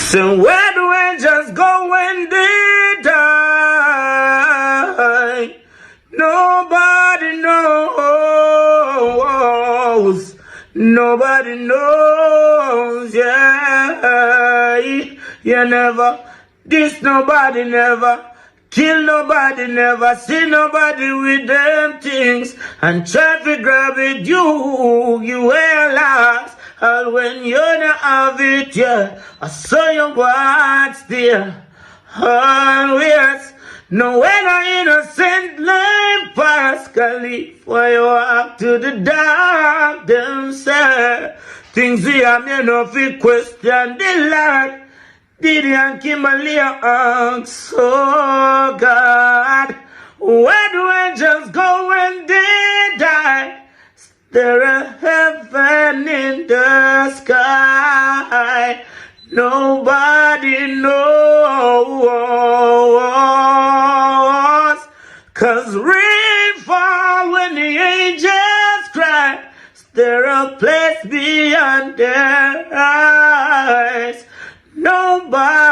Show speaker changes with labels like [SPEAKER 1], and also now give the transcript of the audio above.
[SPEAKER 1] So where do angels go when they die? Nobody knows. Nobody knows. Yeah, you never diss nobody, never kill nobody, never see nobody with them things and try to grab it. You will last. And when you don't have it, yeah, I saw your words there. Always, no when I innocent life pass, Khalif, why you walk to the dark, them say things we have me no fit question the Lord. Did and Kimberly ask, oh God, where do angels go when they die? There is heaven in the sky. Nobody knows. 'Cause rain fall when the angels cry. Is there a place beyond their eyes? Nobody